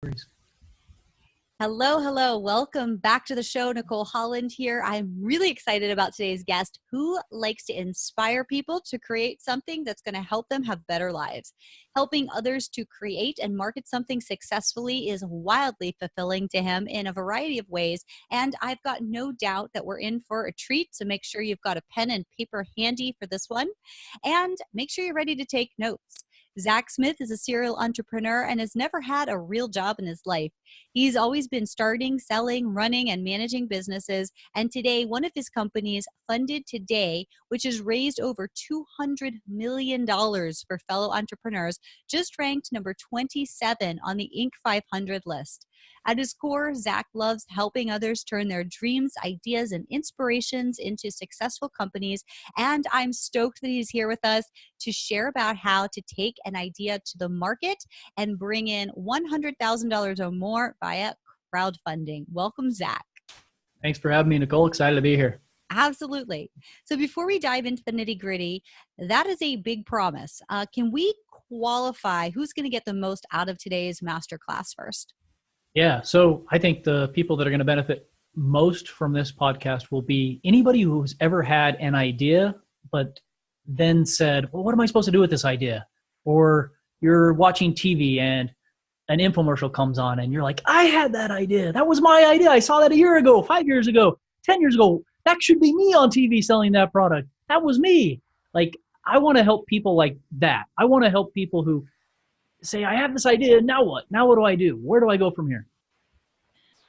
Worries. Hello, hello. Welcome back to the show. Nicole Holland here. I'm really excited about today's guest who likes to inspire people to create something that's going to help them have better lives. Helping others to create and market something successfully is wildly fulfilling to him in a variety of ways. And I've got no doubt that we're in for a treat. So make sure you've got a pen and paper handy for this one. And make sure you're ready to take notes. Zach Smith is a serial entrepreneur and has never had a real job in his life. He's always been starting, selling, running, and managing businesses. And today, one of his companies, Funded Today, which has raised over $200 million for fellow entrepreneurs, just ranked number 27 on the Inc. 500 list. At his core, Zach loves helping others turn their dreams, ideas, and inspirations into successful companies. And I'm stoked that he's here with us to share about how to take an idea to the market and bring in $100,000 or more via crowdfunding. Welcome, Zach. Thanks for having me, Nicole. Excited to be here. Absolutely. So before we dive into the nitty gritty, that is a big promise. Can we qualify who's going to get the most out of today's masterclass first? Yeah, so I think the people that are going to benefit most from this podcast will be anybody who's ever had an idea, but then said, well, what am I supposed to do with this idea? Or you're watching TV and an infomercial comes on and you're like, I had that idea. That was my idea. I saw that a year ago, 5 years ago, 10 years ago. That should be me on TV selling that product. That was me. Like, I want to help people like that. I want to help people who say, I have this idea. Now what? Now what do I do? Where do I go from here?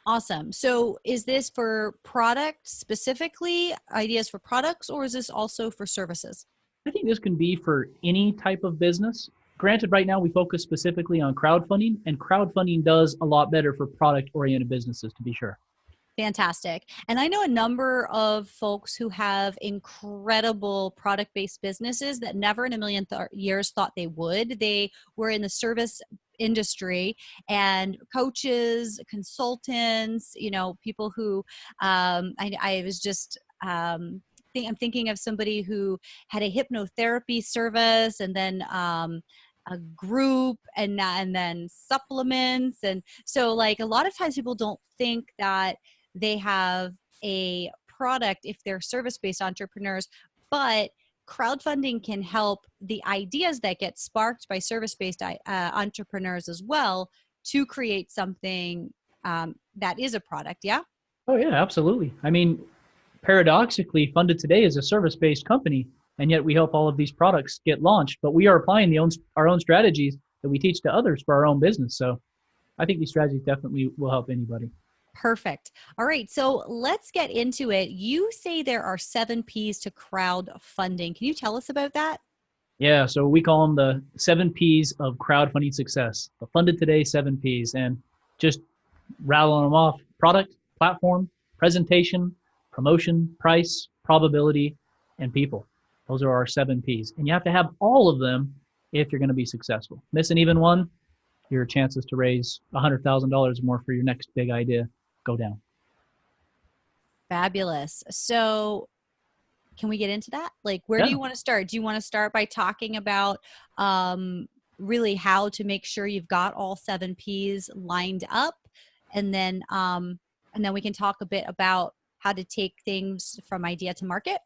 Awesome. So is this for product specifically, ideas for products, or is this also for services? I think this can be for any type of business. Granted, right now we focus specifically on crowdfunding, and crowdfunding does a lot better for product-oriented businesses, to be sure. Fantastic. And I know a number of folks who have incredible product-based businesses that never in a million years thought they would. They were in the service industry, and coaches, consultants, people who I was just I'm thinking of somebody who had a hypnotherapy service, and then a group, and then supplements. And so, like, a lot of times people don't think that they have a product if they're service-based entrepreneurs, but crowdfunding can help the ideas that get sparked by service-based entrepreneurs as well to create something that is a product. Yeah. Oh yeah, absolutely. I mean, paradoxically, Funded Today is a service-based company, and yet we help all of these products get launched, but we are applying our own strategies that we teach to others for our own business. So I think these strategies definitely will help anybody. Perfect. All right. So let's get into it. You say there are 7 Ps to crowdfunding. Can you tell us about that? Yeah, so we call them the 7 Ps of crowdfunding success, the Funded Today 7 Ps, and just rattling them off: product, platform, presentation, promotion, price, probability, and people. Those are our 7 Ps. And you have to have all of them if you're going to be successful. Missing even one, your chances to raise $100,000 or more for your next big idea go down. Fabulous. So can we get into that? Like, where do you want to start? Do you want to start by talking about really how to make sure you've got all 7 Ps lined up? And then we can talk a bit about how to take things from idea to market.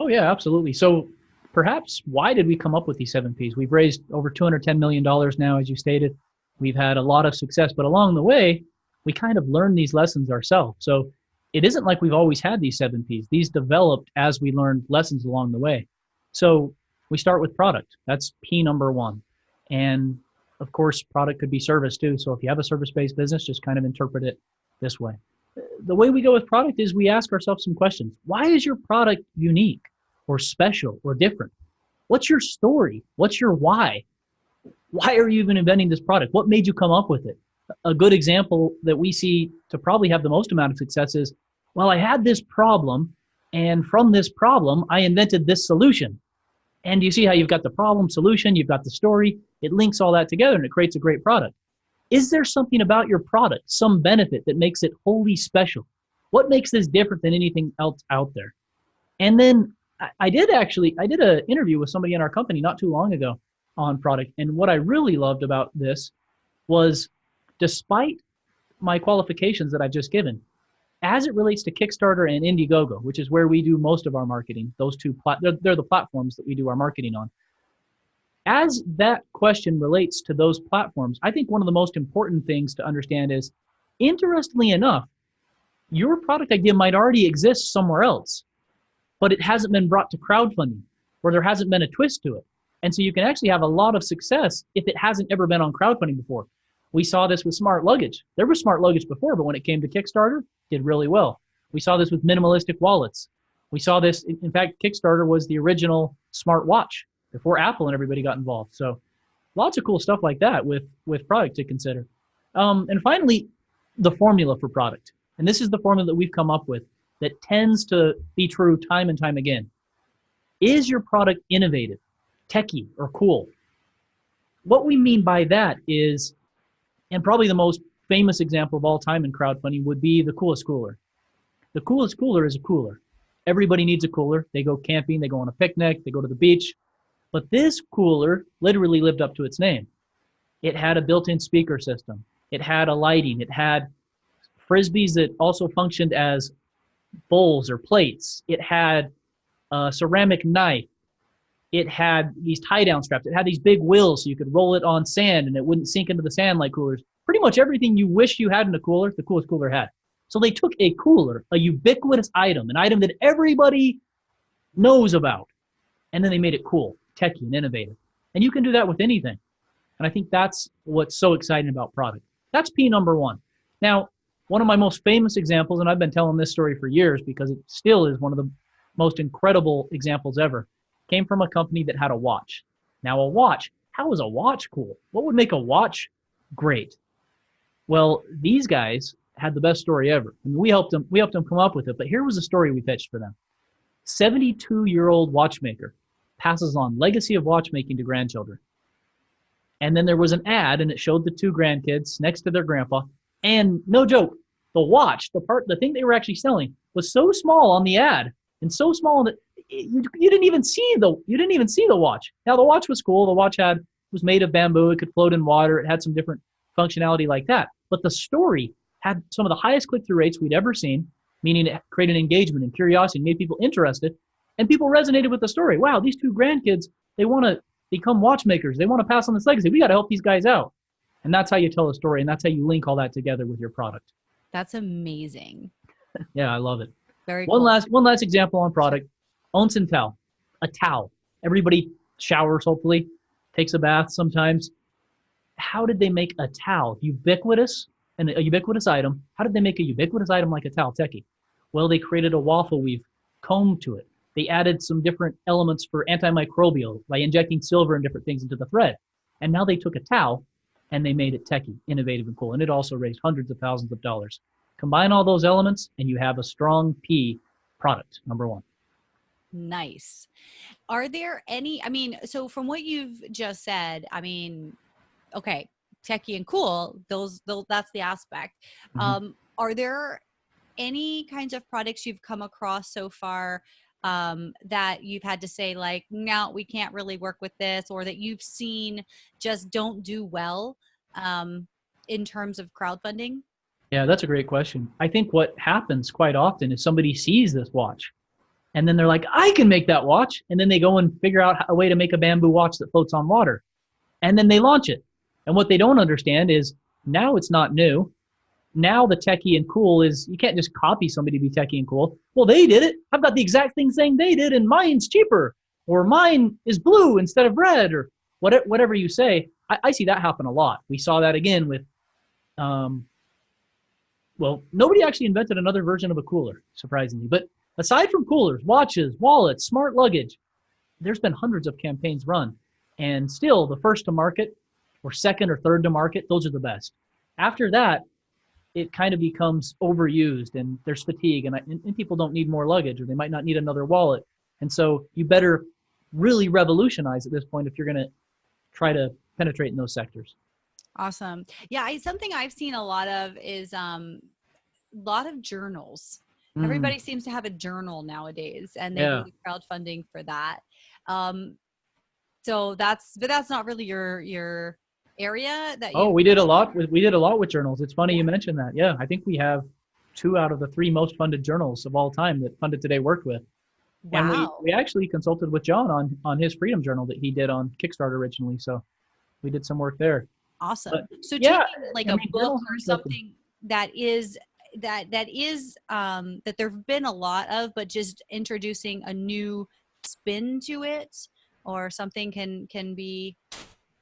Oh yeah, absolutely. So perhaps why did we come up with these 7 Ps? We've raised over $210 million now, as you stated. We've had a lot of success, but along the way, we kind of learned these lessons ourselves. So it isn't like we've always had these 7 Ps. These developed as we learned lessons along the way. So we start with product. That's P number 1. And of course, product could be service too. So if you have a service-based business, just kind of interpret it this way. The way we go with product is we ask ourselves some questions. Why is your product unique or special or different? What's your story? What's your why? Why are you even inventing this product? What made you come up with it? A good example that we see to probably have the most amount of success is, well, I had this problem, and from this problem, I invented this solution. And you see how you've got the problem, solution, you've got the story, it links all that together and it creates a great product. Is there something about your product, some benefit that makes it wholly special? What makes this different than anything else out there? And then I did an interview with somebody in our company not too long ago on product. And what I really loved about this was despite my qualifications that I've just given, as it relates to Kickstarter and IndieGoGo, which is where we do most of our marketing, those two, they're the platforms that we do our marketing on. As that question relates to those platforms, I think one of the most important things to understand is, interestingly enough, your product idea might already exist somewhere else, but it hasn't been brought to crowdfunding, or there hasn't been a twist to it. And so you can actually have a lot of success if it hasn't ever been on crowdfunding before. We saw this with smart luggage. There was smart luggage before, but when it came to Kickstarter, it did really well. We saw this with minimalistic wallets. We saw this, in fact, Kickstarter was the original smart watch before Apple and everybody got involved. So lots of cool stuff like that with product to consider. And finally, the formula for product. And this is the formula that we've come up with that tends to be true time and time again. Is your product innovative, techy, or cool? What we mean by that is, and probably the most famous example of all time in crowdfunding would be the coolest cooler. The coolest cooler is a cooler. Everybody needs a cooler. They go camping, they go on a picnic, they go to the beach. But this cooler literally lived up to its name. It had a built-in speaker system. It had a lighting. It had Frisbees that also functioned as bowls or plates. It had a ceramic knife. It had these tie-down straps. It had these big wheels so you could roll it on sand and it wouldn't sink into the sand like coolers. Pretty much everything you wish you had in a cooler, the coolest cooler had. So they took a cooler, a ubiquitous item, an item that everybody knows about, and then they made it cool, techy, and innovative. And you can do that with anything. And I think that's what's so exciting about product. That's P number one. Now, one of my most famous examples, and I've been telling this story for years because it still is one of the most incredible examples ever, came from a company that had a watch. Now, a watch, how is a watch cool? What would make a watch great? Well, these guys had the best story ever. I mean, we helped them come up with it, but here was a story we pitched for them. 72-year-old watchmaker passes on legacy of watchmaking to grandchildren. And then there was an ad, and it showed the two grandkids next to their grandpa. And no joke, the watch, the thing they were actually selling, was so small on the ad, and so small that you didn't even see the watch. Now the watch was cool. The watch was made of bamboo. It could float in water. It had some different functionality like that. But the story had some of the highest click-through rates we'd ever seen, meaning it created engagement and curiosity, made people interested, and people resonated with the story. Wow, these two grandkids, they want to become watchmakers. They want to pass on this legacy. We got to help these guys out. And that's how you tell a story, and that's how you link all that together with your product. That's amazing. Yeah, I love it. Very cool. One last example on product. Onsen and towel. A towel. Everybody showers, hopefully, takes a bath sometimes. How did they make a towel ubiquitous and a ubiquitous item? How did they make a ubiquitous item like a towel, techy? Well, they created a waffle weave comb to it. They added some different elements for antimicrobial by injecting silver and different things into the thread. And now they took a towel and they made it techy, innovative, and cool. And it also raised hundreds of thousands of dollars. Combine all those elements and you have a strong P product, number one. Nice. Are there any, so from what you've just said, okay, techy and cool, that's the aspect. Mm-hmm. Are there any kinds of products you've come across so far that you've had to say like, no, we can't really work with this, or that you've seen just don't do well in terms of crowdfunding? Yeah, that's a great question. I think what happens quite often is somebody sees this watch and then they're like, I can make that watch. And then they go and figure out a way to make a bamboo watch that floats on water. And then they launch it. And what they don't understand is now it's not new. Now the techy and cool is, you can't just copy somebody to be techy and cool. Well, they did it. I've got the exact thing saying they did, and mine's cheaper, or mine is blue instead of red, or whatever you say. I see that happen a lot. We saw that again with, well, nobody actually invented another version of a cooler, surprisingly. But aside from coolers, watches, wallets, smart luggage, there's been hundreds of campaigns run. And still, the first to market, or second or third to market, those are the best. After that, it kind of becomes overused and there's fatigue and people don't need more luggage, or they might not need another wallet. And so you better really revolutionize at this point if you're going to try to penetrate in those sectors. Awesome. Yeah, something I've seen a lot of is a lot of journals. Everybody seems to have a journal nowadays, and they go to crowdfunding for that. So that's not really your area that Oh, you? we did a lot with journals. It's funny you mentioned that. Yeah, I think we have 2 out of the 3 most funded journals of all time that Funded Today worked with. And Wow. we actually consulted with John on his Freedom Journal that he did on Kickstarter originally. So we did some work there. But Awesome. So yeah, taking like I a mean, book journals are or interesting. something that is that there've been a lot of, but just introducing a new spin to it or something can be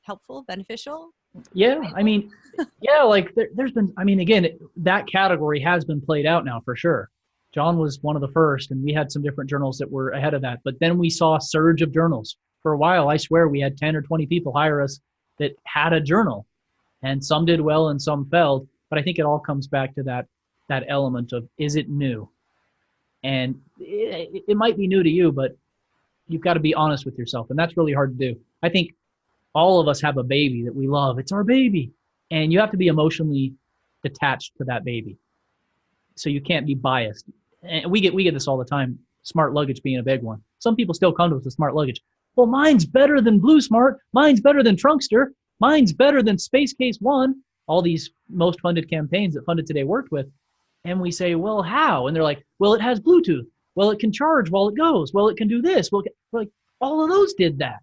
helpful, beneficial, Yeah, I valuable. mean, yeah, like there's been, I mean, again, that category has been played out now for sure. John was one of the first, and we had some different journals that were ahead of that. But then we saw a surge of journals. For a while, I swear we had 10 or 20 people hire us that had a journal, and some did well and some failed. But I think it all comes back to that element of, is it new? And it might be new to you, but you've got to be honest with yourself, and that's really hard to do. I think all of us have a baby that we love. It's our baby. And you have to be emotionally detached to that baby. So you can't be biased. And we get this all the time, smart luggage being a big one. Some people still come to us with smart luggage. Well, mine's better than Blue Smart. Mine's better than Trunkster. Mine's better than Space Case One. All these most funded campaigns that Funded Today worked with. And we say, well, how? And they're like, well, it has Bluetooth. Well, it can charge while it goes. Well, it can do this. Well, we're like, all of those did that.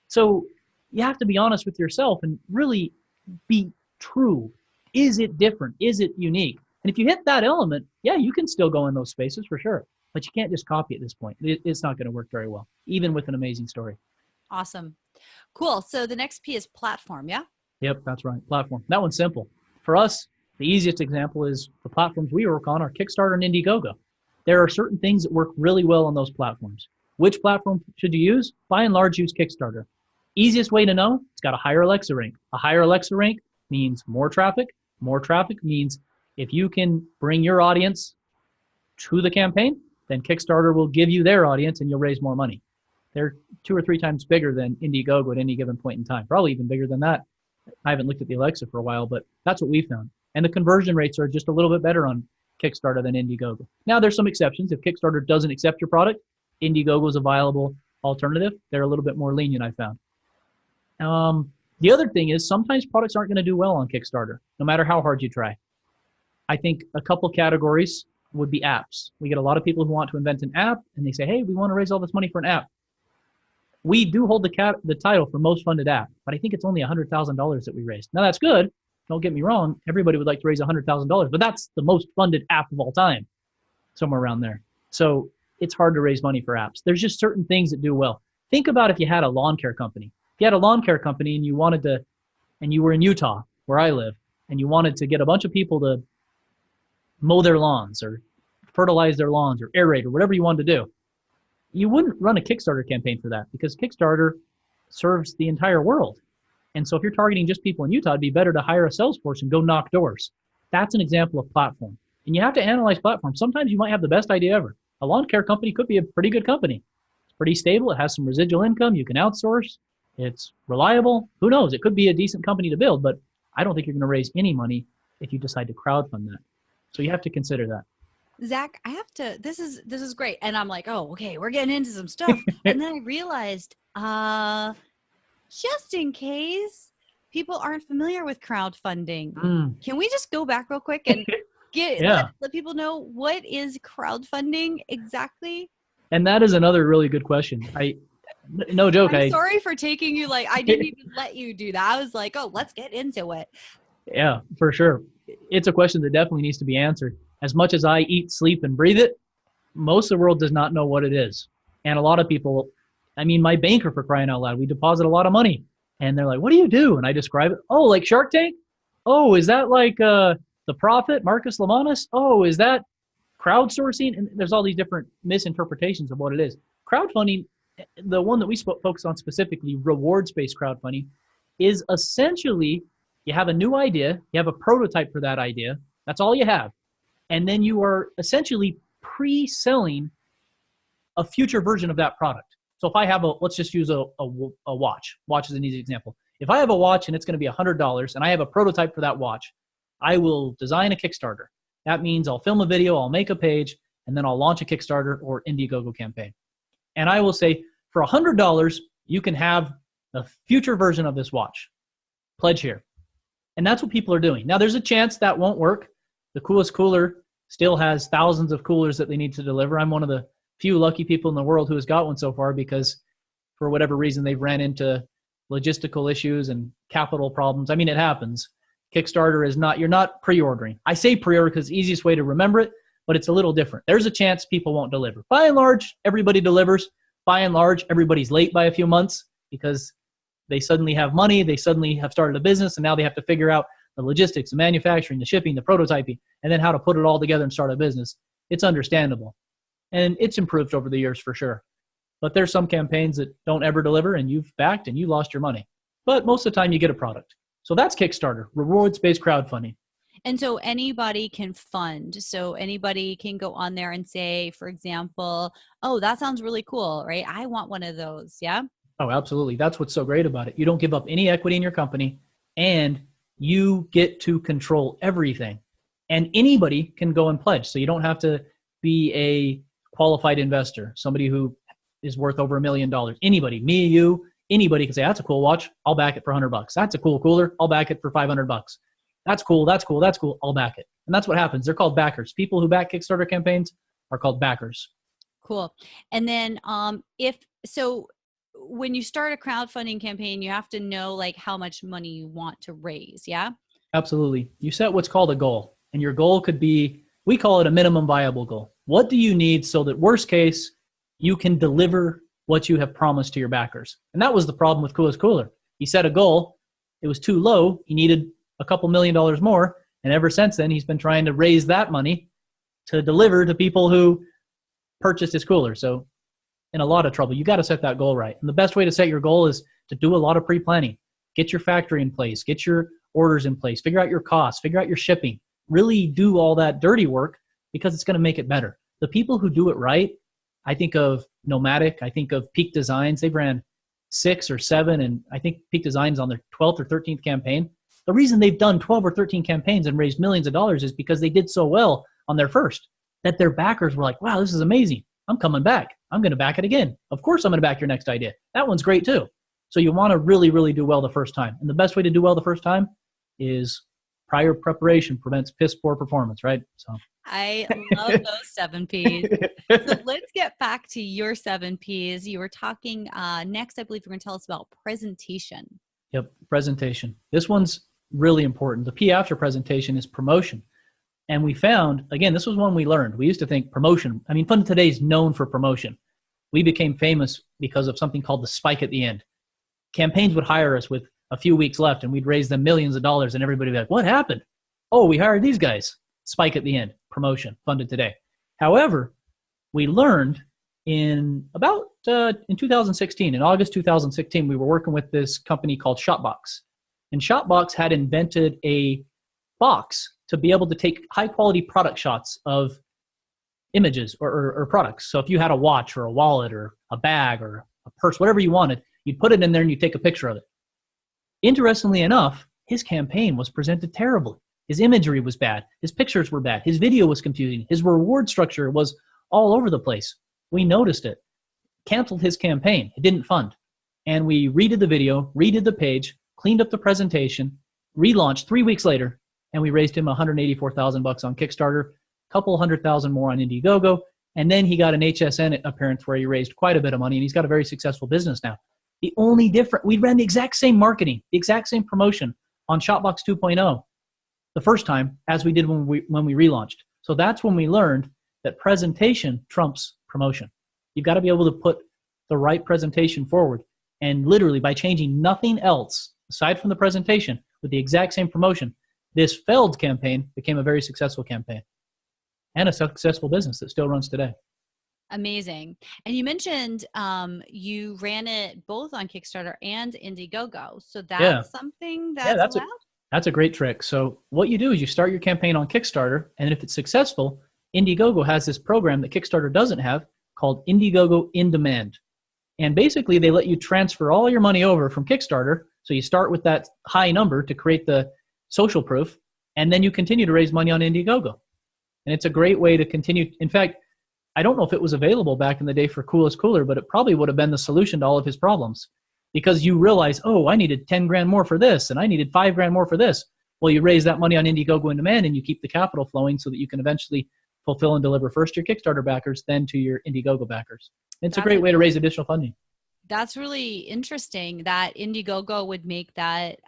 So you have to be honest with yourself and really be true. Is it different? Is it unique? And if you hit that element, yeah, you can still go in those spaces for sure. But you can't just copy at this point. It's not going to work very well, even with an amazing story. Awesome. Cool. So the next P is platform. Yeah. Yep, that's right. Platform. That one's simple. For us, the easiest example is the platforms we work on are Kickstarter and IndieGoGo. There are certain things that work really well on those platforms. Which platform should you use? By and large, use Kickstarter. Easiest way to know, it's got a higher Alexa rank. A higher Alexa rank means more traffic. More traffic means if you can bring your audience to the campaign, then Kickstarter will give you their audience and you'll raise more money. They're 2 or 3 times bigger than IndieGoGo at any given point in time, probably even bigger than that. I haven't looked at the Alexa for a while, but that's what we found. And the conversion rates are just a little bit better on Kickstarter than IndieGoGo. Now, there's some exceptions. If Kickstarter doesn't accept your product, IndieGoGo is a viable alternative. They're a little bit more lenient, I found. The other thing is sometimes products aren't going to do well on Kickstarter, no matter how hard you try. I think a couple categories would be apps. We get a lot of people who want to invent an app, and they say, hey, we want to raise all this money for an app. We do hold the title for most funded app, but I think it's only $100,000 that we raised. Now, that's good. Don't get me wrong. Everybody would like to raise $100,000, but that's the most funded app of all time, somewhere around there. So it's hard to raise money for apps. There's just certain things that do well. Think about if you had a lawn care company. If you had a lawn care company and you wanted to, and you were in Utah, where I live, and you wanted to get a bunch of people to mow their lawns or fertilize their lawns or aerate or whatever you wanted to do, you wouldn't run a Kickstarter campaign for that because Kickstarter serves the entire world. And so if you're targeting just people in Utah, it'd be better to hire a sales force and go knock doors. That's an example of platform. And you have to analyze platforms. Sometimes you might have the best idea ever. A lawn care company could be a pretty good company. It's pretty stable. It has some residual income. You can outsource. It's reliable. Who knows? It could be a decent company to build, but I don't think you're going to raise any money if you decide to crowdfund that. So you have to consider that. Zach, I have to, this is great. And I'm like, oh, okay, we're getting into some stuff. And then I realized, just in case people aren't familiar with crowdfunding, can we just go back real quick and let people know what is crowdfunding exactly? And that is another really good question. No joke. I'm sorry for taking you, like, I didn't even let you do that. I was like, oh, let's get into it. Yeah, for sure. It's a question that definitely needs to be answered. As much as I eat, sleep, and breathe it, most of the world does not know what it is. And a lot of people, I mean, my banker, for crying out loud, we deposit a lot of money. And they're like, what do you do? And I describe it. Oh, like Shark Tank? Oh, is that like The Prophet, Marcus Lemonis? Oh, is that crowdsourcing? And there's all these different misinterpretations of what it is. Crowdfunding, the one that we focus on specifically, rewards-based crowdfunding, is essentially you have a new idea, you have a prototype for that idea, that's all you have. And then you are essentially pre-selling a future version of that product. So if I have let's just use a watch. Watch is an easy example. If I have a watch and it's going to be $100 and I have a prototype for that watch, I will design a Kickstarter. That means I'll film a video, I'll make a page, and then I'll launch a Kickstarter or IndieGoGo campaign. And I will say, for $100, you can have the future version of this watch. pledge here. And that's what people are doing. Now, there's a chance that won't work. The Coolest Cooler still has thousands of coolers that they need to deliver. I'm one of the few lucky people in the world who has got one so far because for whatever reason, they've ran into logistical issues and capital problems. I mean, it happens. Kickstarter is not, you're not pre-ordering. I say pre-order because it's the easiest way to remember it, but it's a little different. There's a chance people won't deliver. By and large, everybody delivers. By and large, everybody's late by a few months because they suddenly have money, they suddenly have started a business, and now they have to figure out the logistics, the manufacturing, the shipping, the prototyping, and then how to put it all together and start a business. It's understandable. And it's improved over the years for sure. But there's some campaigns that don't ever deliver and you've backed and you lost your money. But most of the time you get a product. So that's Kickstarter, rewards-based crowdfunding. And so anybody can fund. So anybody can go on there and say, for example, oh, that sounds really cool, right? I want one of those. Yeah. Oh, absolutely. That's what's so great about it. You don't give up any equity in your company and you get to control everything. And anybody can go and pledge. So you don't have to be a qualified investor, somebody who is worth over $1 million. Anybody, me, you, anybody can say, that's a cool watch. I'll back it for $100. That's a cool cooler. I'll back it for $500. That's cool. That's cool. That's cool. I'll back it. And that's what happens. They're called backers. People who back Kickstarter campaigns are called backers. Cool. And then when you start a crowdfunding campaign, you have to know like how much money you want to raise. Yeah. Absolutely. You set what's called a goal, and your goal could be, we call it a minimum viable goal. What do you need so that worst case, you can deliver what you have promised to your backers? And that was the problem with Coolest Cooler. He set a goal. It was too low. He needed a couple $1 million more. And ever since then, he's been trying to raise that money to deliver to people who purchased his cooler. So in a lot of trouble, you got to set that goal right. And the best way to set your goal is to do a lot of pre-planning. Get your factory in place, get your orders in place, figure out your costs, figure out your shipping, really do all that dirty work because it's going to make it better. The people who do it right, I think of Nomadic, I think of Peak Designs. They've ran 6 or 7, and I think Peak Designs on their 12th or 13th campaign. The reason they've done 12 or 13 campaigns and raised millions of dollars is because they did so well on their first, that their backers were like, wow, this is amazing. I'm coming back. I'm going to back it again. Of course, I'm going to back your next idea. That one's great too. So you want to really, really do well the first time. And the best way to do well the first time is prior preparation prevents piss poor performance, right? So I love those 7 Ps. So let's get back to your 7 Ps. You were talking next, I believe you're going to tell us about presentation. Yep, presentation. This one's really important. The P after presentation is promotion. And we found, again, this was one we learned. We used to think promotion. I mean, Fun Today is known for promotion. We became famous because of something called the spike at the end. Campaigns would hire us with a few weeks left and we'd raise them millions of dollars and everybody would be like, what happened? Oh, we hired these guys. Spike at the end, promotion, Funded Today. However, we learned in 2016, in August 2016, we were working with this company called Shopbox. And Shopbox had invented a box to be able to take high quality product shots of images or products. So if you had a watch or a wallet or a bag or a purse, whatever you wanted, you'd put it in there and you'd take a picture of it. Interestingly enough, his campaign was presented terribly. His imagery was bad. His pictures were bad. His video was confusing. His reward structure was all over the place. We noticed it. Canceled his campaign. It didn't fund. And we redid the video, redid the page, cleaned up the presentation, relaunched 3 weeks later, and we raised him $184,000 on Kickstarter, a couple $100,000 more on IndieGoGo, and then he got an HSN appearance where he raised quite a bit of money, and he's got a very successful business now. The only difference, we ran the exact same marketing, the exact same promotion on Shopbox 2.0 the first time as we did when we relaunched. So that's when we learned that presentation trumps promotion. You've got to be able to put the right presentation forward, and literally by changing nothing else aside from the presentation with the exact same promotion, this failed campaign became a very successful campaign and a successful business that still runs today. Amazing. And you mentioned you ran it both on Kickstarter and IndieGoGo. So that's something that's allowed? That's a great trick. So what you do is you start your campaign on Kickstarter, and if it's successful, IndieGoGo has this program that Kickstarter doesn't have called IndieGoGo In Demand. And basically, they let you transfer all your money over from Kickstarter. So you start with that high number to create the social proof, and then you continue to raise money on IndieGoGo. And it's a great way to continue. In fact, I don't know if it was available back in the day for Coolest Cooler, but it probably would have been the solution to all of his problems. because you realize, oh, I needed 10 grand more for this, and I needed 5 grand more for this. Well, you raise that money on IndieGoGo in demand, and you keep the capital flowing so that you can eventually fulfill and deliver first to your Kickstarter backers, then to your IndieGoGo backers. It's a great way to raise additional funding. That's really interesting that IndieGoGo would make that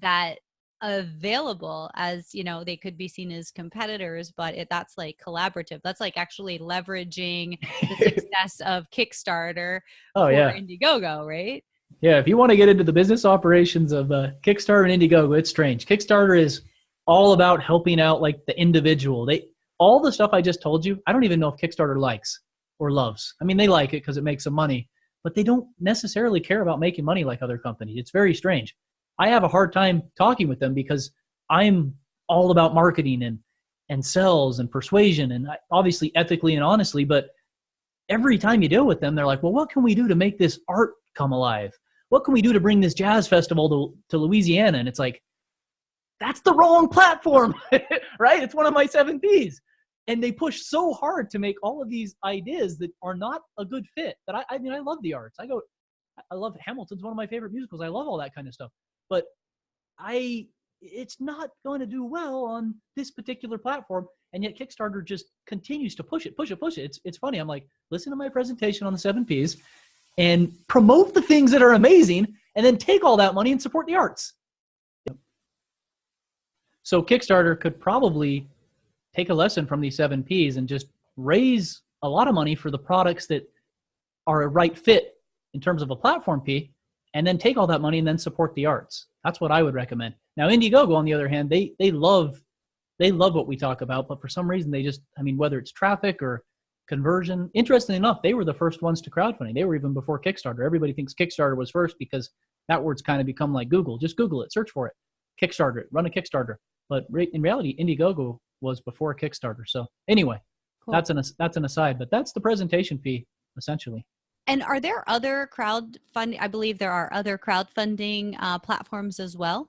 that available, as you know, they could be seen as competitors, but that's like collaborative. That's like actually leveraging the success of Kickstarter for IndieGoGo, right? Yeah, if you want to get into the business operations of Kickstarter and IndieGoGo, it's strange. Kickstarter is all about helping out like the individual. All the stuff I just told you, I don't even know if Kickstarter likes or loves. I mean, they like it because it makes them money, but they don't necessarily care about making money like other companies. It's very strange. I have a hard time talking with them because I'm all about marketing and sales and persuasion, and obviously ethically and honestly, but every time you deal with them, they're like, well, what can we do to make this art come alive? What can we do to bring this jazz festival to Louisiana? And it's like, that's the wrong platform, right? It's one of my 7 Ps. And they push so hard to make all of these ideas that are not a good fit. That I mean, I love the arts. I love Hamilton's one of my favorite musicals. I love all that kind of stuff. But it's not going to do well on this particular platform. And yet Kickstarter just continues to push it. It's funny. I'm like, listen to my presentation on the 7 Ps and promote the things that are amazing, and then take all that money and support the arts. So Kickstarter could probably take a lesson from these 7 Ps and just raise a lot of money for the products that are a right fit in terms of a platform P, and then take all that money and then support the arts. That's what I would recommend. Now, IndieGoGo, on the other hand, they love what we talk about, but for some reason they just, I mean, whether it's traffic or conversion, interestingly enough, they were the first ones to crowdfunding. They were even before Kickstarter. Everybody thinks Kickstarter was first because that word's kind of become like Google. Just Google it, search for it, Kickstarter, run a Kickstarter. But in reality, IndieGoGo was before Kickstarter. So anyway, cool. That's an aside, but that's the presentation fee essentially. And are there other crowdfunding? I believe there are other crowdfunding platforms as well.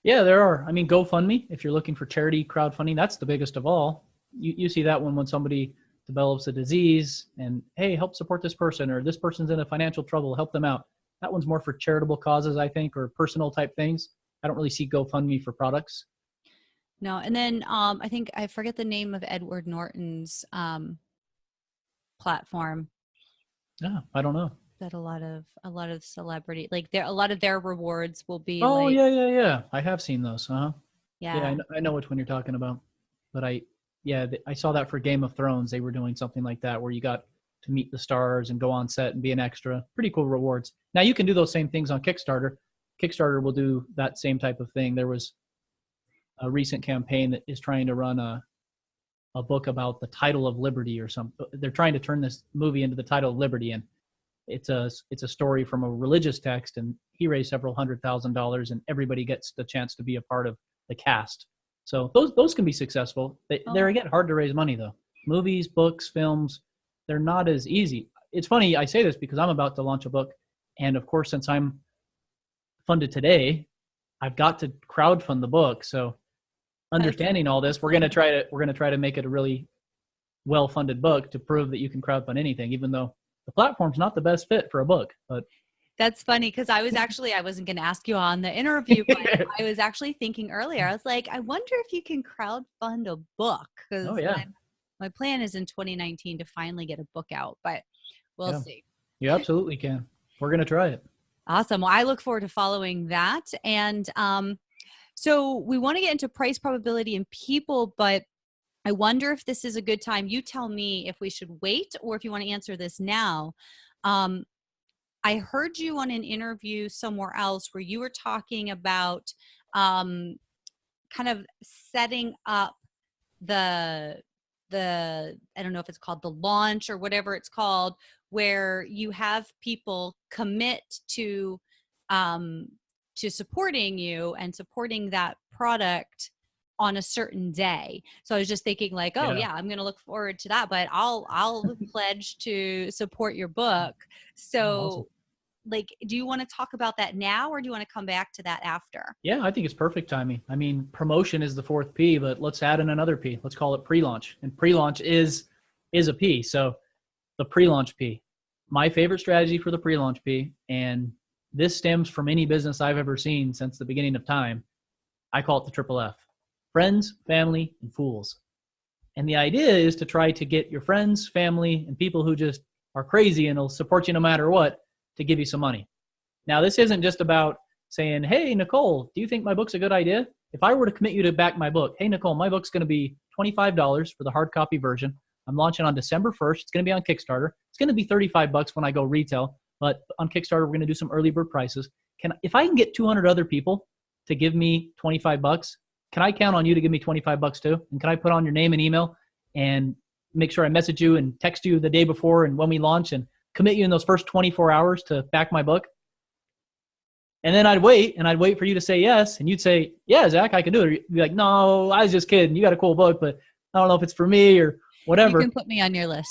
Yeah, there are. I mean, GoFundMe, if you're looking for charity crowdfunding, that's the biggest of all. You see that when somebody develops a disease and, hey, help support this person, or this person's in a financial trouble, help them out. That one's more for charitable causes, I think, or personal type things. I don't really see GoFundMe for products. No, and then I think I forget the name of Edward Norton's platform. Yeah, I don't know. That a lot of celebrity, like a lot of their rewards will be. Oh, like, yeah. I have seen those. Yeah. I know which one you're talking about. But I saw that for Game of Thrones. They were doing something like that where you got to meet the stars and go on set and be an extra. Pretty cool rewards. Now you can do those same things on Kickstarter. Kickstarter will do that same type of thing. There was a recent campaign that is trying to run a book about the title of liberty or something. They're trying to turn this movie into the title of liberty, and it's a story from a religious text, and he raised several $100,000, and everybody gets the chance to be a part of the cast. So those can be successful. They're again hard to raise money though. Movies, books, films, they're not as easy. It's funny I say this because I'm about to launch a book, and of course, since I'm funded today, I've got to crowdfund the book. So understanding all this, we're going to try to make it a really well-funded book to prove that you can crowdfund anything, even though the platform's not the best fit for a book. But that's funny because I wasn't going to ask you on the interview, but I was actually thinking earlier. I was like, I wonder if you can crowdfund a book, because my plan is in 2019 to finally get a book out, but we'll see. You absolutely can. We're going to try it. Awesome. Well, I look forward to following that. And so we want to get into price probability and people, but I wonder if this is a good time. You tell me if we should wait or if you want to answer this now. I heard you on an interview somewhere else where you were talking about kind of setting up the I don't know if it's called the launch or whatever it's called, where you have people commit to supporting you and supporting that product on a certain day. So I was just thinking like, I'm going to look forward to that, but I'll pledge to support your book. So awesome. Like, do you want to talk about that now, or do you want to come back to that after? Yeah, I think it's perfect timing. I mean, promotion is the 4th P, but let's add in another P. Let's call it pre-launch. And pre-launch is a P. So the pre-launch P, my favorite strategy for the pre-launch P, and this stems from any business I've ever seen since the beginning of time. I call it the triple F: friends, family, and fools. And the idea is to try to get your friends, family, and people who just are crazy and will support you no matter what to give you some money. Now, this isn't just about saying, hey, Nicole, do you think my book's a good idea? If I were to commit you to back my book, hey, Nicole, my book's going to be $25 for the hard copy version. I'm launching on December 1st. It's going to be on Kickstarter. It's going to be $35 when I go retail, but on Kickstarter, we're going to do some early bird prices. If I can get 200 other people to give me $25, can I count on you to give me $25 too? And can I put on your name and email and make sure I message you and text you the day before and when we launch and commit you in those first 24 hours to back my book? And then I'd wait for you to say yes. And you'd say, yeah, Zach, I can do it. Or you'd be like, no, I was just kidding. You got a cool book, but I don't know if it's for me or whatever. You can put me on your list.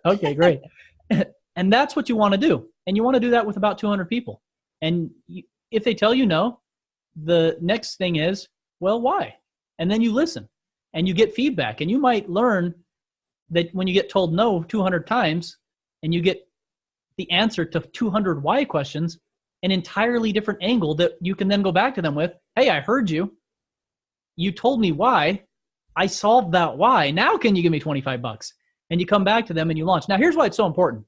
Okay, great. And that's what you want to do. And you want to do that with about 200 people. And if they tell you no, the next thing is, well, why? And then you listen and you get feedback. And you might learn that when you get told no 200 times and you get the answer to 200 why questions, an entirely different angle that you can then go back to them with, hey, I heard you. You told me why. I solved that why. Now can you give me $25? And you come back to them and you launch. Now, here's why it's so important.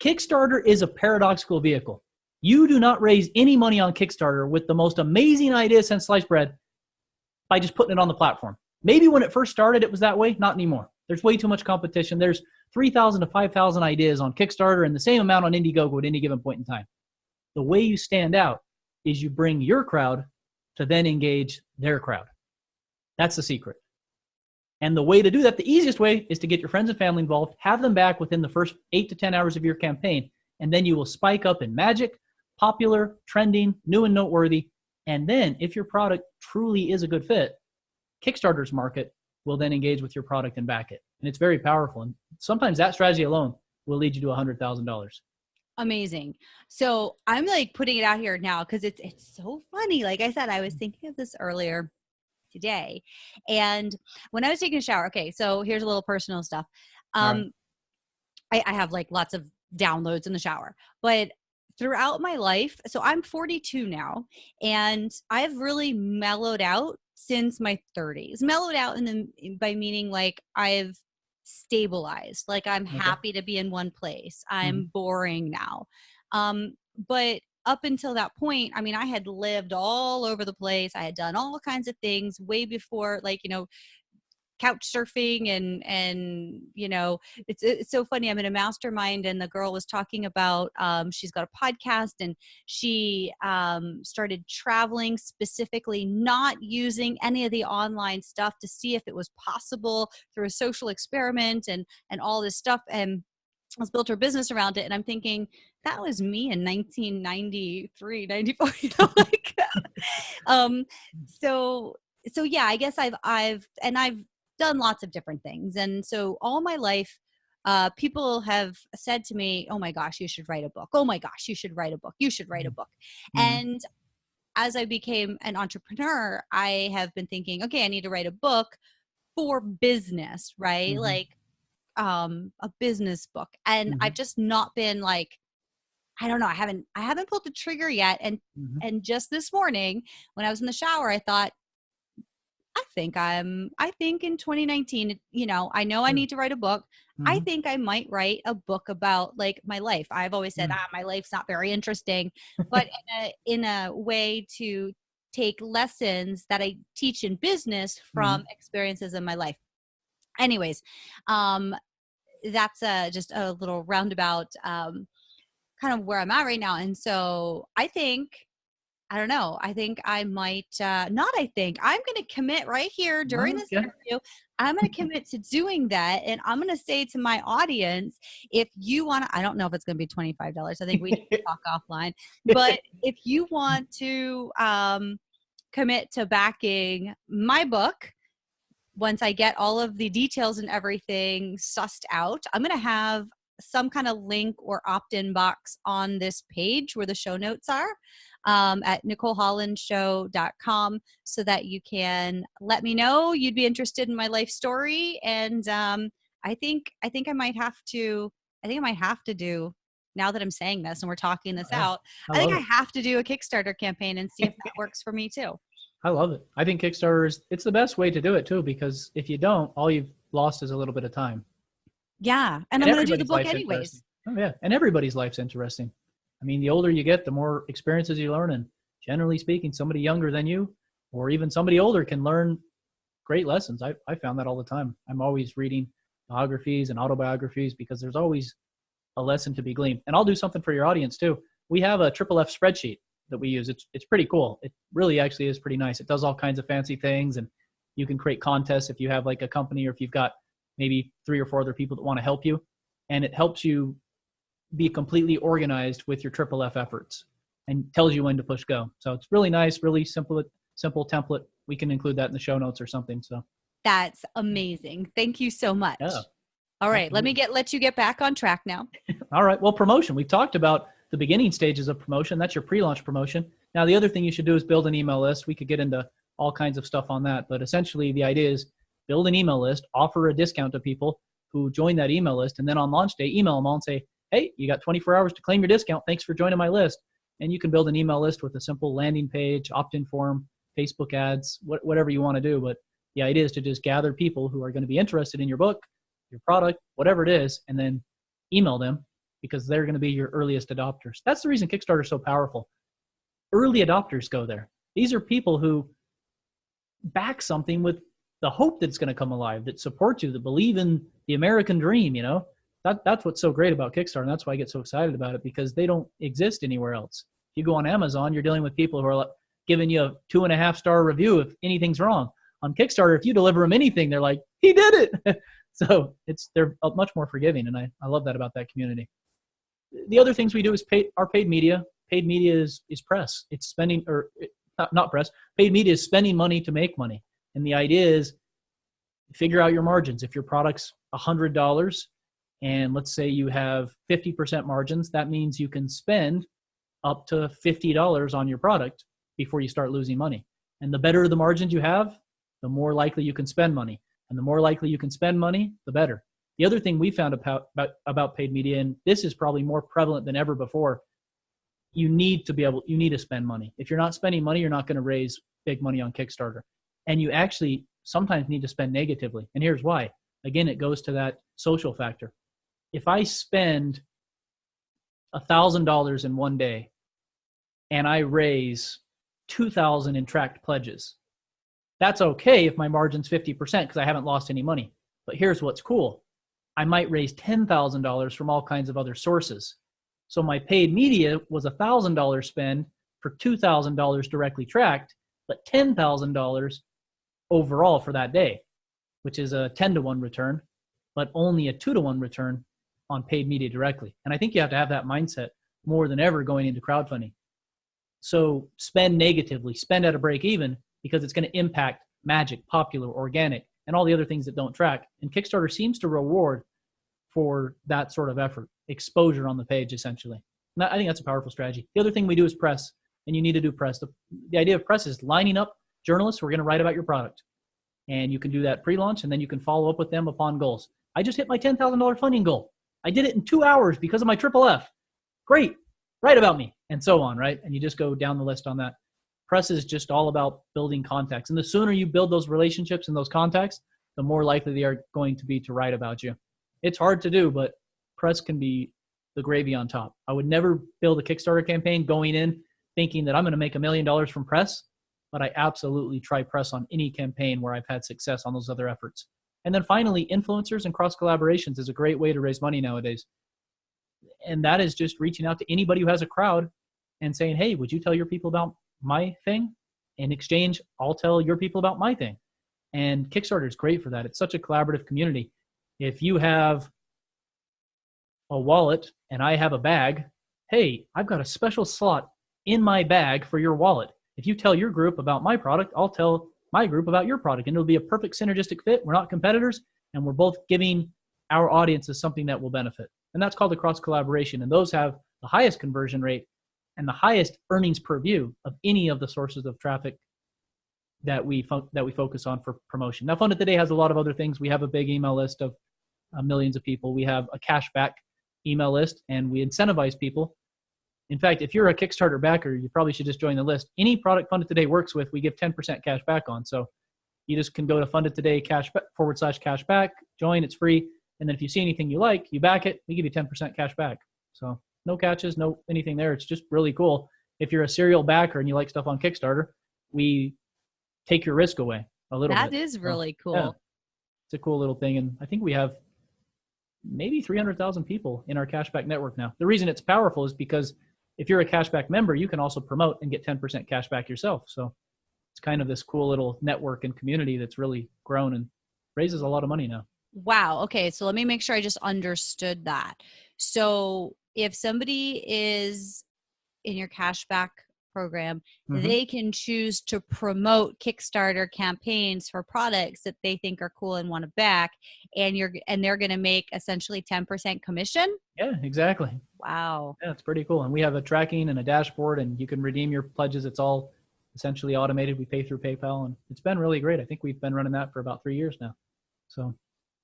Kickstarter is a paradoxical vehicle. You do not raise any money on Kickstarter with the most amazing idea since sliced bread by just putting it on the platform. Maybe when it first started, it was that way. Not anymore. There's way too much competition. There's 3,000 to 5,000 ideas on Kickstarter and the same amount on IndieGoGo at any given point in time. The way you stand out is you bring your crowd to then engage their crowd. That's the secret. And the way to do that, the easiest way, is to get your friends and family involved, have them back within the first 8 to 10 hours of your campaign, and then you will spike up in magic, popular, trending, new and noteworthy. And then if your product truly is a good fit, Kickstarter's market will then engage with your product and back it. And it's very powerful. And sometimes that strategy alone will lead you to $100,000. Amazing. So I'm like putting it out here now because it's so funny. Like I said, I was thinking of this earlier today. And when I was taking a shower, okay, so here's a little personal stuff. Right. I have like lots of downloads in the shower, but throughout my life, so I'm 42 now, and I've really mellowed out since my 30s. Mellowed out by meaning like I've stabilized, like I'm happy to be in one place. I'm boring now. But up until that point, I mean, I had lived all over the place. I had done all kinds of things way before, like, couch surfing and it's so funny. I'm in a mastermind and the girl was talking about she's got a podcast and she started traveling, specifically not using any of the online stuff, to see if it was possible through a social experiment and all this stuff, and has built her business around it. And I'm thinking, that was me in 1993, 94, so yeah, I guess I've done lots of different things. And so all my life, people have said to me, oh my gosh, you should write a book. Oh my gosh, you should write a book. You should write a book. And as I became an entrepreneur, I have been thinking, okay, I need to write a book for business, right? Like a business book. And I've just not been like, I don't know, I haven't pulled the trigger yet. And just this morning when I was in the shower, I thought, I think in 2019, I know I need to write a book. I think I might write a book about like my life. I've always said, my life's not very interesting, but in a way to take lessons that I teach in business from experiences in my life. Anyways, that's just a little roundabout, kind of where I'm at right now. And so I don't know. I think I might, I'm going to commit right here during this interview. I'm going to commit to doing that. And I'm going to say to my audience, if you want to, I don't know if it's going to be $25. I think we need to talk offline, but if you want to commit to backing my book, once I get all of the details and everything sussed out, I'm going to have some kind of link or opt-in box on this page where the show notes are, at NicoleHollandShow.com, so that you can let me know you'd be interested in my life story. And I think I might have to do now that I'm saying this and we're talking this Yeah, out, I I think love I it. have to do a Kickstarter campaign and see if that works for me too. I love it. I think Kickstarter it's the best way to do it too, because if you don't, all you've lost is a little bit of time. Yeah. And And I'm going to do the everybody's book life's interesting. anyways. Oh yeah, and everybody's life's interesting. I mean, the older you get, the more experiences you learn, and generally speaking, somebody younger than you, or even somebody older, can learn great lessons. I found that all the time. I'm always reading biographies and autobiographies because there's always a lesson to be gleaned. And I'll do something for your audience too. We have a triple F spreadsheet that we use. It's pretty cool. It really actually is pretty nice. It does all kinds of fancy things, and you can create contests if you have like a company, or if you've got maybe 3 or 4 other people that want to help you, and it helps you be completely organized with your triple F efforts and tells you when to push go. So it's really nice, really simple template. We can include that in the show notes or something. So That's amazing. Thank you so much. yeah. All right, let you get back on track now. All right. Well, promotion. We talked about the beginning stages of promotion. That's your pre-launch promotion. Now, the other thing you should do is build an email list. We could get into all kinds of stuff on that, but essentially the idea is build an email list, offer a discount to people who join that email list, and then on launch day, email them all and say, hey, you got 24 hours to claim your discount. Thanks for joining my list. And you can build an email list with a simple landing page, opt-in form, Facebook ads, whatever you want to do. But the idea is to just gather people who are going to be interested in your book, your product, whatever it is, and then email them, because they're going to be your earliest adopters. That's the reason Kickstarter is so powerful. Early adopters go there. These are people who back something with the hope that it's going to come alive, that support you, that believe in the American dream. That's what's so great about Kickstarter, and that's why I get so excited about it, because they don't exist anywhere else. If you go on Amazon, you're dealing with people who are giving you a 2.5-star review if anything's wrong. On Kickstarter, if you deliver them anything, they're like, he did it. So they're much more forgiving, and I love that about that community. The other things we do is our paid media. Paid media is press. It's spending, or not press. Paid media is spending money to make money. And the idea is figure out your margins. If your product's $100 and let's say you have 50% margins, that means you can spend up to $50 on your product before you start losing money. And the better the margins you have, the more likely you can spend money. And the more likely you can spend money, the better. The other thing we found about paid media, and this is probably more prevalent than ever before, you need to spend money. If you're not spending money, you're not going to raise big money on Kickstarter. And you actually sometimes need to spend negatively. And here's why. Again, it goes to that social factor. If I spend $1,000 in one day and I raise $2,000 in tracked pledges, that's okay if my margin's 50% because I haven't lost any money. But here's what's cool. I might raise $10,000 from all kinds of other sources. So my paid media was $1,000 spend for $2,000 directly tracked, but $10,000 overall for that day, which is a 10-to-1 return, but only a 2-to-1 return on paid media directly. And I think you have to have that mindset more than ever going into crowdfunding. So spend negatively, spend at a break even, because it's going to impact magic, popular, organic, and all the other things that don't track. And Kickstarter seems to reward for that sort of effort, exposure on the page, essentially. And I think that's a powerful strategy. The other thing we do is press, and you need to do press. The idea of press is lining up journalists who are going to write about your product. And you can do that pre-launch, and then you can follow up with them upon goals. I just hit my $10,000 funding goal. I did it in 2 hours because of my triple F. Great, write about me, and so on, right? And you just go down the list on that. Press is just all about building contacts. And the sooner you build those relationships and those contacts, the more likely they are going to be to write about you. It's hard to do, but press can be the gravy on top. I would never build a Kickstarter campaign going in thinking that I'm going to make $1 million from press, but I absolutely try press on any campaign where I've had success on those other efforts. And then finally, influencers and cross collaborations is a great way to raise money nowadays. And that is just reaching out to anybody who has a crowd and saying, hey, would you tell your people about my thing? In exchange, I'll tell your people about my thing. And Kickstarter is great for that. It's such a collaborative community. If you have a wallet and I have a bag, hey, I've got a special slot in my bag for your wallet. If you tell your group about my product, I'll tell my group about your product, and it'll be a perfect synergistic fit. We're not competitors, and we're both giving our audiences something that will benefit. And that's called a cross collaboration. And those have the highest conversion rate and the highest earnings per view of any of the sources of traffic that we focus on for promotion. Now, Fund It Today has a lot of other things. We have a big email list of millions of people. We have a cashback email list, and we incentivize people. In fact, if you're a Kickstarter backer, you probably should just join the list. Any product Funded Today works with, we give 10% cash back on. So you just can go to Funded Today /cashback, join, it's free. And then if you see anything you like, you back it, we give you 10% cash back. So no catches, no anything there. It's just really cool. If you're a serial backer and you like stuff on Kickstarter, we take your risk away a little bit. That is really cool. Yeah, it's a cool little thing. And I think we have maybe 300,000 people in our cashback network now. The reason it's powerful is because if you're a cashback member, you can also promote and get 10% cash back yourself. So it's kind of this cool little network and community that's really grown and raises a lot of money now. Wow. Okay. So let me make sure I just understood that. So if somebody is in your cashback program, they can choose to promote Kickstarter campaigns for products that they think are cool and want to back, and they're going to make essentially 10% commission. Yeah, exactly. Wow. Yeah, it's pretty cool. And we have a tracking and a dashboard, and you can redeem your pledges. It's all essentially automated. We pay through PayPal, and it's been really great. I think we've been running that for about 3 years now. So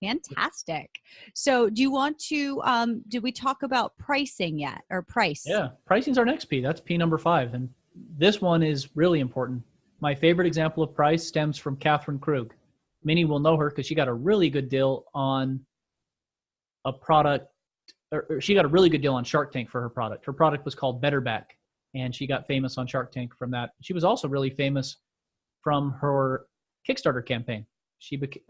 fantastic. So do you want to, did we talk about pricing yet, or price? Yeah, pricing's our next P. That's P number 5. And this one is really important. My favorite example of price stems from Catherine Krug. Many will know her because she got a really good deal on a product, or she got a really good deal on Shark Tank for her product. Her product was called Better Back, and she got famous on Shark Tank from that. She was also really famous from her Kickstarter campaign.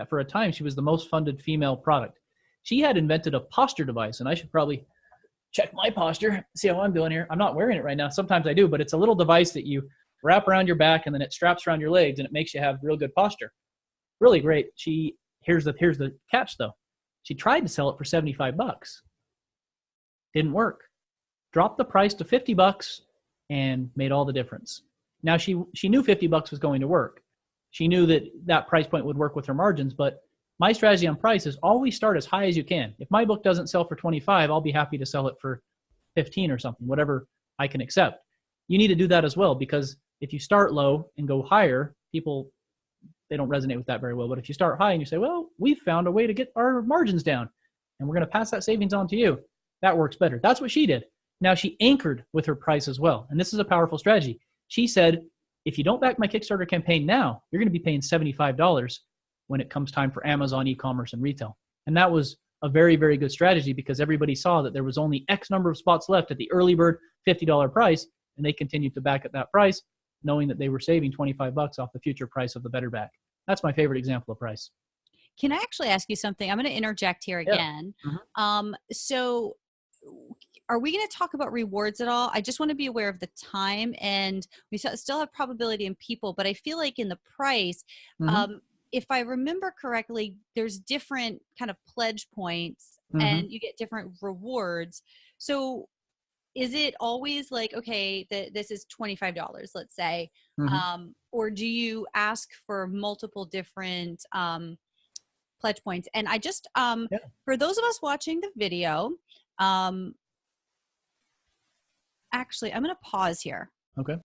For a time, she was the most funded female product. She had invented a posture device, and I should probably check my posture, see how I'm doing here. I'm not wearing it right now. Sometimes I do, but it's a little device that you wrap around your back, and then it straps around your legs, and it makes you have real good posture. Really great. Here's the catch, though. She tried to sell it for $75. Didn't work. Dropped the price to $50 and made all the difference. Now, she knew $50 was going to work. She knew that price point would work with her margins, but my strategy on price is always start as high as you can. If my book doesn't sell for 25, I'll be happy to sell it for 15 or something, whatever I can accept. You need to do that as well, because if you start low and go higher, people, they don't resonate with that very well. But if you start high and you say, well, we've found a way to get our margins down, and we're going to pass that savings on to you, that works better. That's what she did. Now, she anchored with her price as well. And this is a powerful strategy. She said, if you don't back my Kickstarter campaign now, you're going to be paying $75 when it comes time for Amazon, e-commerce, and retail. And that was a very, very good strategy, because everybody saw that there was only X number of spots left at the early bird $50 price, and they continued to back at that price, knowing that they were saving $25 off the future price of the Better Back. That's my favorite example of price. Can I actually ask you something? I'm going to interject here again. Yeah. So are we going to talk about rewards at all? I just want to be aware of the time, and we still have probability in people, but I feel like in the price, if I remember correctly, there's different kind of pledge points and you get different rewards. So is it always like, okay, this is $25, let's say, or do you ask for multiple different pledge points? And I just, for those of us watching the video, actually, I'm going to pause here. Okay.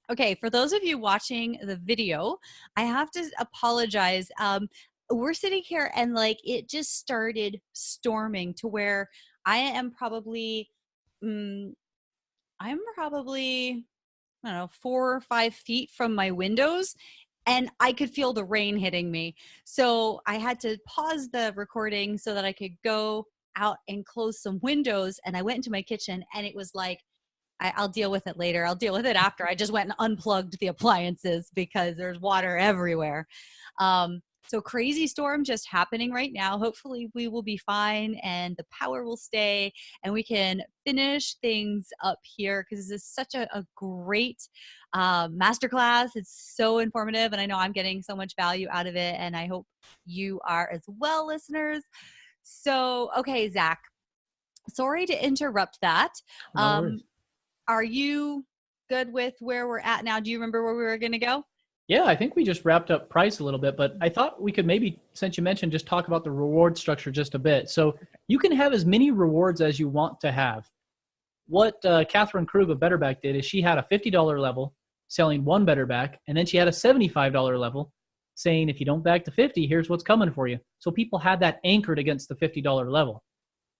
Okay, for those of you watching the video, I have to apologize. We're sitting here and like it just started storming to where I am probably, I don't know, 4 or 5 feet from my windows, and I could feel the rain hitting me. So I had to pause the recording so that I could go out and close some windows. And I went into my kitchen, and it was like, I'll deal with it later. I'll deal with it after. I just went and unplugged the appliances because there's water everywhere. So crazy storm just happening right now. Hopefully we will be fine and the power will stay and we can finish things up here, because this is such a great masterclass. It's so informative, and I know I'm getting so much value out of it, and I hope you are as well, listeners. So, okay, Zach, sorry to interrupt that. No worries. Are you good with where we're at now? Do you remember where we were going to go? Yeah, I think we just wrapped up price a little bit, but I thought we could maybe, since you mentioned, just talk about the reward structure just a bit. So you can have as many rewards as you want to have. What Catherine Krug of Better Back did is she had a $50 level selling one Better Back, and then she had a $75 level saying, if you don't back to 50, here's what's coming for you. So people had that anchored against the $50 level.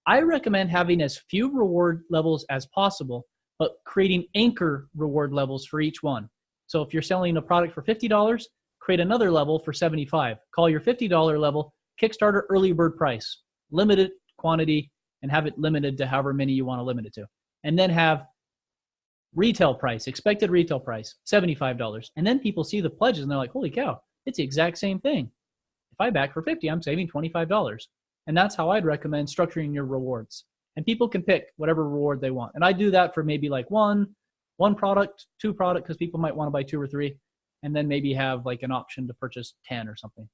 I recommend having as few reward levels as possible, but creating anchor reward levels for each one. So if you're selling a product for $50, create another level for $75. Call your $50 level Kickstarter early bird price, limited quantity, and have it limited to however many you want to limit it to. And then have retail price, expected retail price, $75. And then people see the pledges and they're like, holy cow, it's the exact same thing. If I back for 50, I'm saving $25. And that's how I'd recommend structuring your rewards. And people can pick whatever reward they want. And I do that for maybe like one product, two product, because people might want to buy 2 or 3, and then maybe have like an option to purchase 10 or something.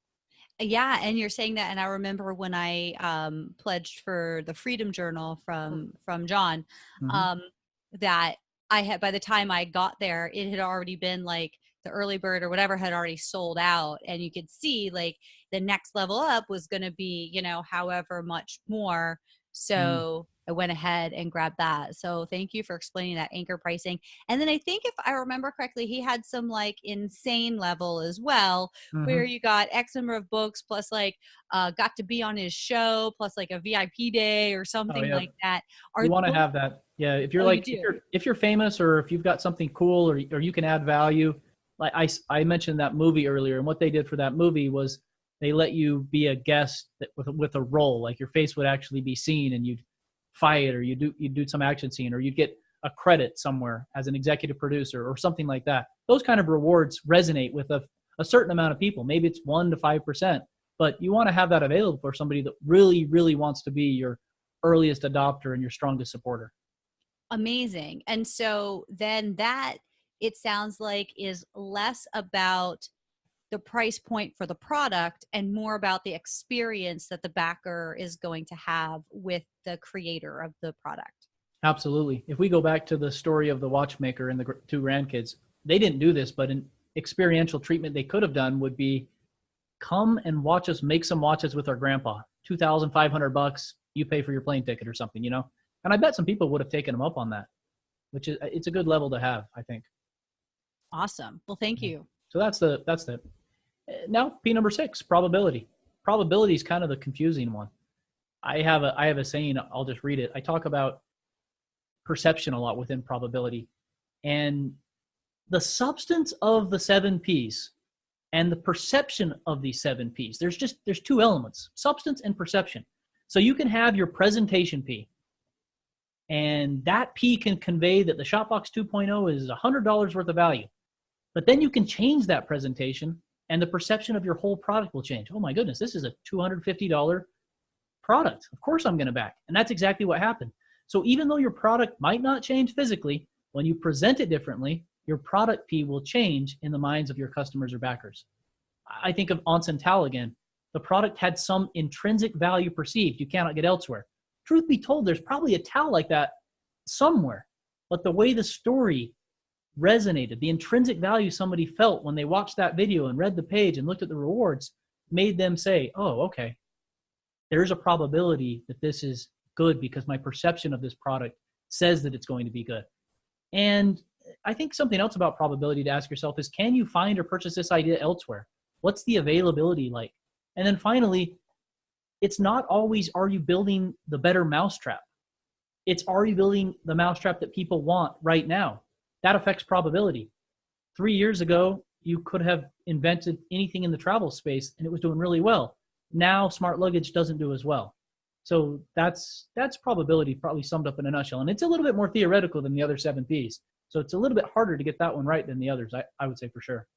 Yeah, and you're saying that, and I remember when I pledged for the Freedom Journal from John, that I had, by the time I got there, it had already been like the early bird or whatever had already sold out, and you could see like the next level up was going to be, you know, however much more. So I went ahead and grabbed that. So thank you for explaining that anchor pricing. And then I think if I remember correctly, he had some like insane level as well, where you got X number of books plus like got to be on his show plus like a VIP day or something like that. You want to have that. Yeah. If you're if you're famous, or if you've got something cool, or you can add value. Like I mentioned that movie earlier, and what they did for that movie was they let you be a guest with a role, like your face would actually be seen, and you'd fight, or you'd do some action scene, or you'd get a credit somewhere as an executive producer or something like that. Those kind of rewards resonate with a certain amount of people. Maybe it's 1 to 5%, but you want to have that available for somebody that really, really wants to be your earliest adopter and your strongest supporter. Amazing. And so then that, it sounds like, is less about the price point for the product and more about the experience that the backer is going to have with the creator of the product. Absolutely. If we go back to the story of the watchmaker and the 2 grandkids, they didn't do this, but an experiential treatment they could have done would be come and watch us make some watches with our grandpa. $2,500, you pay for your plane ticket or something, you know? And I bet some people would have taken them up on that, which is, it's a good level to have, I think. Awesome. Well, thank you. So that's the now P number 6, probability. Probability is kind of the confusing one. I have a saying, I'll just read it. I talk about perception a lot within probability, and the substance of the 7 Ps and the perception of these 7 Ps. There's 2 elements, substance and perception. So you can have your presentation P, and that P can convey that the Shopbox 2.0 is $100 worth of value. But then you can change that presentation, and the perception of your whole product will change. Oh my goodness, this is a $250 product. Of course I'm going to back. And that's exactly what happened. So even though your product might not change physically, when you present it differently, your product P will change in the minds of your customers or backers. I think of Onsen Towel again. The product had some intrinsic value perceived you cannot get elsewhere. Truth be told, there's probably a towel like that somewhere. But the way the story resonated, the intrinsic value somebody felt when they watched that video and read the page and looked at the rewards, made them say, oh, okay, there's a probability that this is good because my perception of this product says that it's going to be good. And I think something else about probability to ask yourself is, can you find or purchase this idea elsewhere? What's the availability like? And then finally, it's not always, are you building the better mousetrap? It's, are you building the mousetrap that people want right now? That affects probability. 3 years ago, you could have invented anything in the travel space and it was doing really well. Now, smart luggage doesn't do as well. So that's probability probably summed up in a nutshell. And it's a little bit more theoretical than the other 7 Ps. So it's a little bit harder to get that one right than the others, I would say for sure.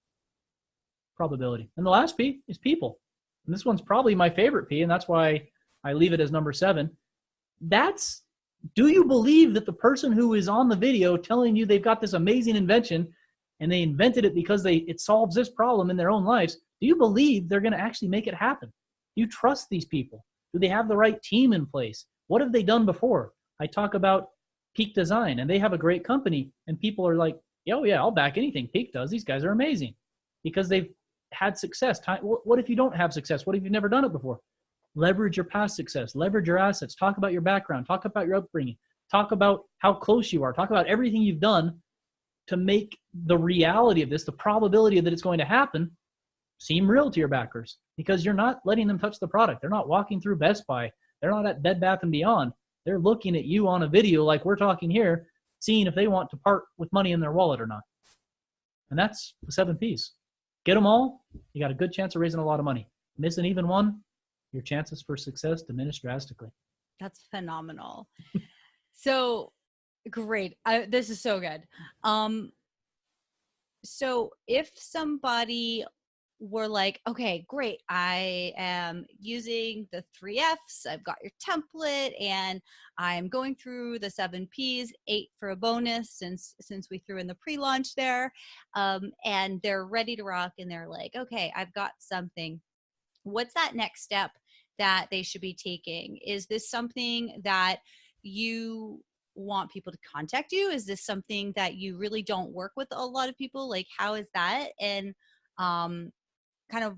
Probability. And the last P is people. And this one's probably my favorite P, and that's why I leave it as number 7. That's, do you believe that the person who is on the video telling you they've got this amazing invention and they invented it because it solves this problem in their own lives, do you believe they're going to actually make it happen? Do you trust these people? Do they have the right team in place? What have they done before? I talk about Peak Design, and they have a great company, and people are like, oh yeah, I'll back anything Peak does. These guys are amazing because they've had success. What if you don't have success? What if you've never done it before? Leverage your past success, leverage your assets, talk about your background, talk about your upbringing, talk about how close you are, talk about everything you've done to make the reality of this, the probability that it's going to happen, seem real to your backers, because you're not letting them touch the product. They're not walking through Best Buy. They're not at Bed Bath & Beyond. They're looking at you on a video like we're talking here, seeing if they want to part with money in their wallet or not. And that's the 7 Ps. Get them all, you got a good chance of raising a lot of money. Missing even one, your chances for success diminish drastically. That's phenomenal. So great. This is so good. So if somebody were like, okay, great, I am using the 3Fs, I've got your template, and I'm going through the 7 Ps, 8 for a bonus since we threw in the pre-launch there, and they're ready to rock, and they're like, okay, I've got something. What's that next step that they should be taking? Is this something that you want people to contact you? Is this something that you really don't work with a lot of people? Like, how is that? And kind of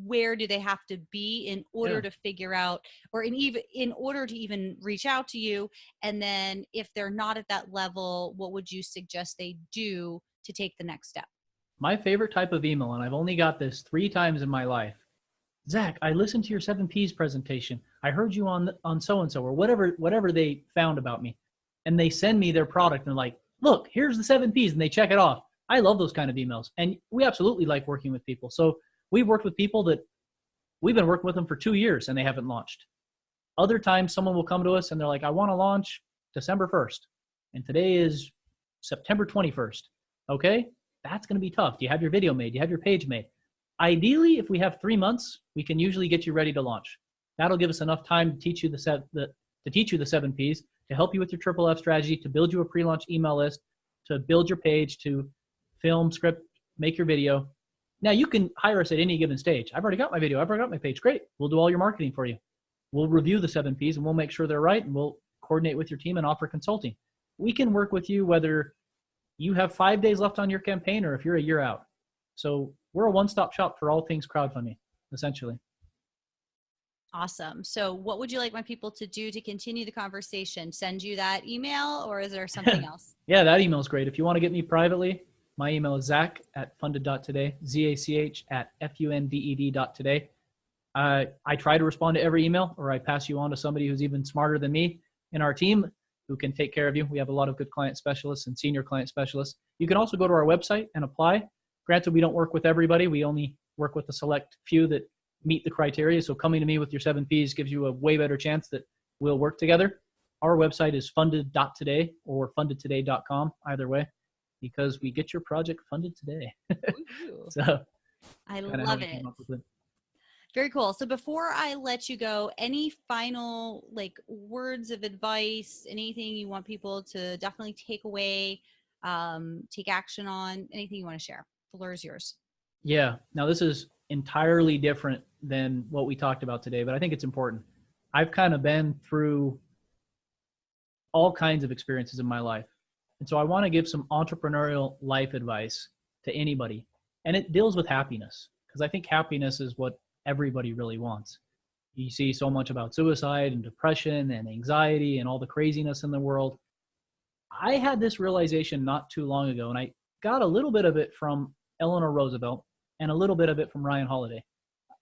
where do they have to be in order to figure out, or in order to even reach out to you? And then if they're not at that level, what would you suggest they do to take the next step? My favorite type of email, and I've only got this 3 times in my life. Zach, I listened to your 7 Ps presentation. I heard you on so-and-so, or whatever they found about me. And they send me their product and they're like, look, here's the 7 Ps, and they check it off. I love those kind of emails. And we absolutely like working with people. So we've worked with people that we've been working with them for 2 years and they haven't launched. Other times someone will come to us and they're like, I want to launch December 1st. And today is September 21st. Okay, that's going to be tough. Do you have your video made? Do you have your page made? Ideally, if we have 3 months, we can usually get you ready to launch. That'll give us enough time to teach you the 7 Ps, to help you with your triple F strategy, to build you a pre-launch email list, to build your page, to film, script, make your video. Now you can hire us at any given stage. I've already got my video. I've already got my page. Great. We'll do all your marketing for you. We'll review the 7 Ps and we'll make sure they're right, and we'll coordinate with your team and offer consulting. We can work with you whether you have 5 days left on your campaign or if you're a year out. So we're a one-stop shop for all things crowdfunding, essentially. Awesome. So what would you like my people to do to continue the conversation? Send you that email, or is there something else? Yeah, that email is great. If you want to get me privately, my email is zach@funded.today, zach@funded.today. I try to respond to every email, or I pass you on to somebody who's even smarter than me in our team who can take care of you. We have a lot of good client specialists and senior client specialists. You can also go to our website and apply. Granted, we don't work with everybody. We only work with a select few that meet the criteria. So coming to me with your 7 Ps gives you a way better chance that we'll work together. Our website is funded.today or fundedtoday.com, either way, because we get your project funded today. So I love it. Very cool. So before I let you go, any final words of advice, anything you want people to definitely take away, take action on, anything you want to share? The floor is yours. Yeah. Now this is entirely different than what we talked about today, but I think it's important. I've kind of been through all kinds of experiences in my life. And so I want to give some entrepreneurial life advice to anybody. And it deals with happiness, because I think happiness is what everybody really wants. You see so much about suicide and depression and anxiety and all the craziness in the world. I had this realization not too long ago, and I got a little bit of it from Eleanor Roosevelt and a little bit of it from Ryan Holiday.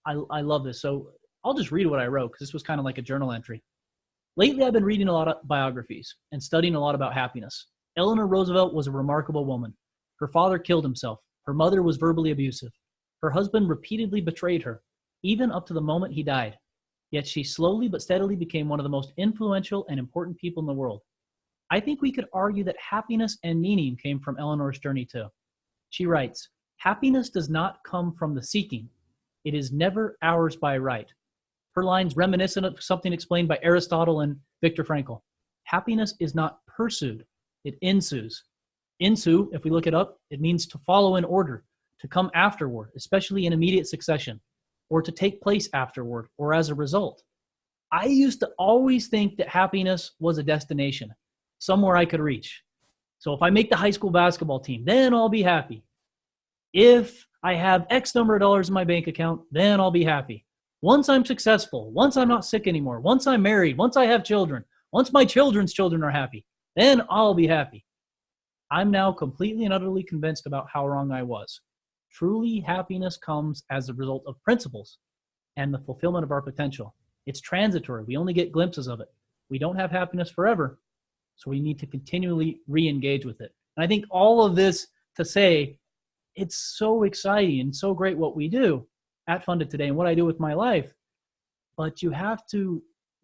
I love this. So I'll just read what I wrote, because this was kind of like a journal entry. Lately, I've been reading a lot of biographies and studying a lot about happiness. Eleanor Roosevelt was a remarkable woman. Her father killed himself. Her mother was verbally abusive. Her husband repeatedly betrayed her, even up to the moment he died. Yet she slowly but steadily became one of the most influential and important people in the world. I think we could argue that happiness and meaning came from Eleanor's journey too. She writes, "Happiness does not come from the seeking. It is never ours by right." Her line's reminiscent of something explained by Aristotle and Viktor Frankl. Happiness is not pursued, it ensues. Ensue, if we look it up, it means to follow in order, to come afterward, especially in immediate succession, or to take place afterward, or as a result. I used to always think that happiness was a destination, somewhere I could reach. So if I make the high school basketball team, then I'll be happy. If I have X number of dollars in my bank account, then I'll be happy. Once I'm successful, once I'm not sick anymore, once I'm married, once I have children, once my children's children are happy, then I'll be happy. I'm now completely and utterly convinced about how wrong I was. Truly, happiness comes as a result of principles and the fulfillment of our potential. It's transitory. We only get glimpses of it. We don't have happiness forever. So we need to continually re-engage with it. And I think all of this to say, it's so exciting and so great what we do at Funded Today and what I do with my life. But you have to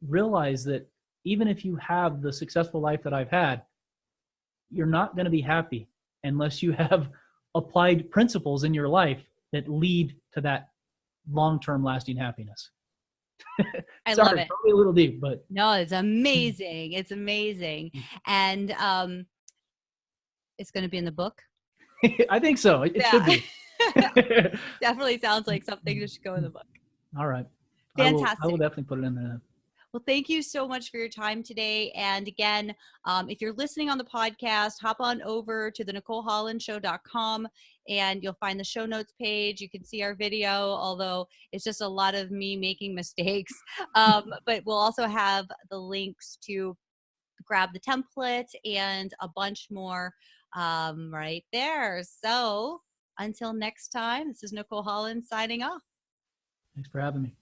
realize that even if you have the successful life that I've had, you're not going to be happy unless you have applied principles in your life that lead to that long-term lasting happiness. I Sorry, love it. probably a little deep, but no, it's amazing. It's amazing. And it's going to be in the book. I think so. It should be. Definitely sounds like something that should go in the book. All right. Fantastic. I will definitely put it in there. Well, thank you so much for your time today. And again, if you're listening on the podcast, hop on over to the NicoleHollandshow.com and you'll find the show notes page. You can see our video, although it's just a lot of me making mistakes. But we'll also have the links to grab the template and a bunch more right there. So until next time, this is Nicole Holland signing off. Thanks for having me.